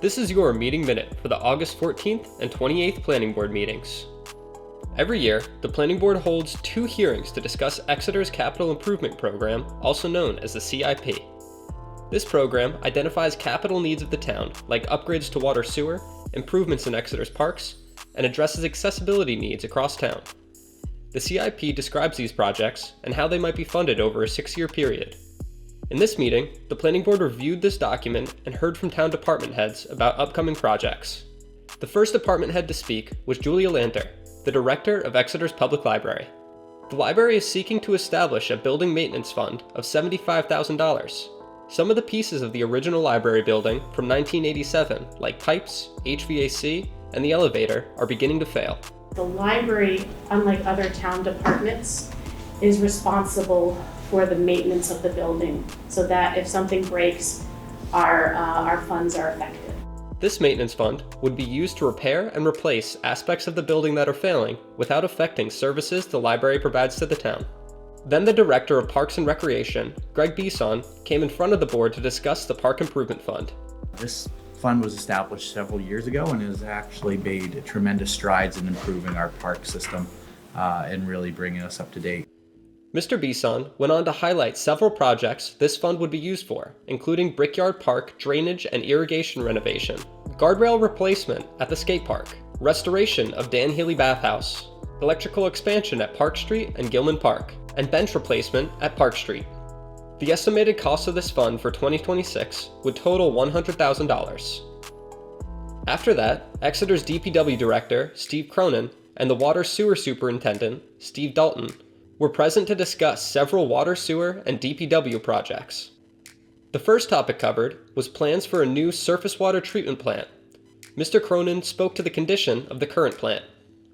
This is your meeting minute for the August 14th and 28th Planning Board meetings. Every year, the Planning Board holds 2 hearings to discuss Exeter's Capital Improvement Program, also known as the CIP. This program identifies capital needs of the town, like upgrades to water sewer, improvements in Exeter's parks, and addresses accessibility needs across town. The CIP describes these projects and how they might be funded over a 6-year period. In this meeting, the Planning Board reviewed this document and heard from town department heads about upcoming projects. The first department head to speak was Julia Lanter, the director of Exeter's Public Library. The library is seeking to establish a building maintenance fund of $75,000. Some of the pieces of the original library building from 1987, like pipes, HVAC, and the elevator, are beginning to fail. The library, unlike other town departments, is responsible for the maintenance of the building so that if something breaks, our funds are affected. This maintenance fund would be used to repair and replace aspects of the building that are failing without affecting services the library provides to the town. Then the Director of Parks and Recreation, Greg Bisson, came in front of the board to discuss the Park Improvement Fund. This fund was established several years ago and has actually made tremendous strides in improving our park system and really bringing us up to date. Mr. Bisson went on to highlight several projects this fund would be used for, including Brickyard Park drainage and irrigation renovation, guardrail replacement at the skate park, restoration of Dan Healy Bathhouse, electrical expansion at Park Street and Gilman Park, and bench replacement at Park Street. The estimated cost of this fund for 2026 would total $100,000. After that, Exeter's DPW Director, Steve Cronin, and the Water Sewer Superintendent, Steve Dalton, were present to discuss several water sewer and DPW projects. The first topic covered was plans for a new surface water treatment plant. Mr. Cronin spoke to the condition of the current plant.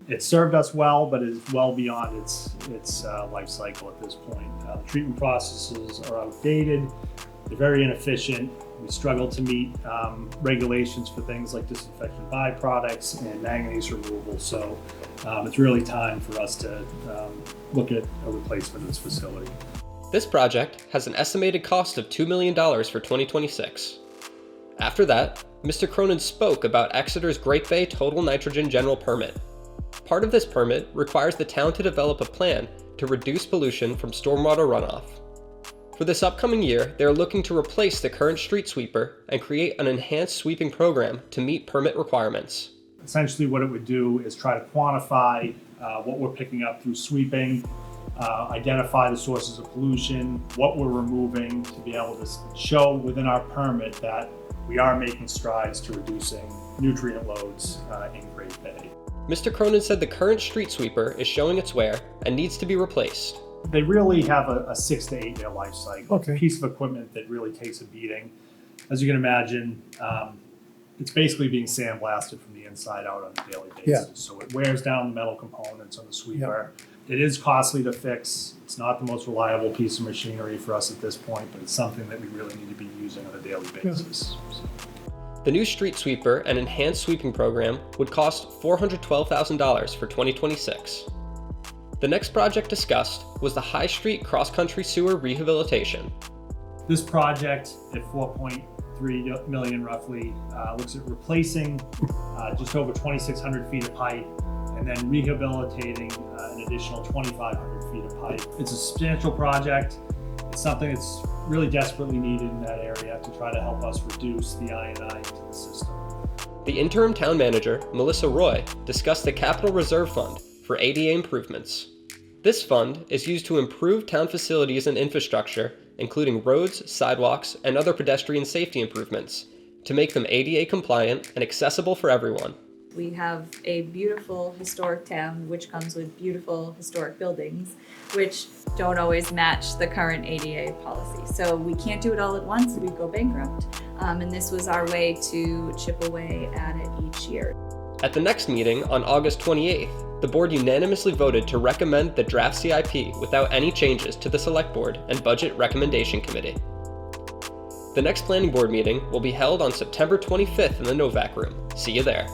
It served us well, but it is well beyond its life cycle at this point. The treatment processes are outdated, they're very inefficient. We struggle to meet regulations for things like disinfection byproducts and manganese removal, so it's really time for us to look at a replacement of this facility. This project has an estimated cost of $2 million for 2026. After that, Mr. Cronin spoke about Exeter's Great Bay Total Nitrogen General Permit. Part of this permit requires the town to develop a plan to reduce pollution from stormwater runoff. For this upcoming year, they are looking to replace the current street sweeper and create an enhanced sweeping program to meet permit requirements. Essentially what it would do is try to quantify what we're picking up through sweeping, identify the sources of pollution, what we're removing, to be able to show within our permit that we are making strides to reducing nutrient loads in Great Bay. Mr. Cronin said the current street sweeper is showing its wear and needs to be replaced. They really have a 6 to 8 year life cycle. Okay. It's a piece of equipment that really takes a beating. As you can imagine, it's basically being sandblasted from the inside out on a daily basis. Yeah. So it wears down the metal components on the sweeper. Yeah. It is costly to fix. It's not the most reliable piece of machinery for us at this point, but it's something that we really need to be using on a daily basis. Yeah. So. The new street sweeper and enhanced sweeping program would cost $412,000 for 2026. The next project discussed was the High Street cross-country sewer rehabilitation. This project at $4.3 million roughly looks at replacing just over 2,600 feet of pipe and then rehabilitating an additional 2,500 feet of pipe. It's a substantial project. It's something that's really desperately needed in that area to try to help us reduce the I&I into the system. The interim town manager, Melissa Roy, discussed the Capital Reserve Fund for ADA improvements. This fund is used to improve town facilities and infrastructure, including roads, sidewalks, and other pedestrian safety improvements, to make them ADA compliant and accessible for everyone. We have a beautiful historic town, which comes with beautiful historic buildings, which don't always match the current ADA policy. So we can't do it all at once, we'd go bankrupt. And this was our way to chip away at it each year. At the next meeting on August 28th, the board unanimously voted to recommend the draft CIP without any changes to the Select Board and Budget Recommendation Committee. The next Planning Board meeting will be held on September 25th in the Novak Room. See you there.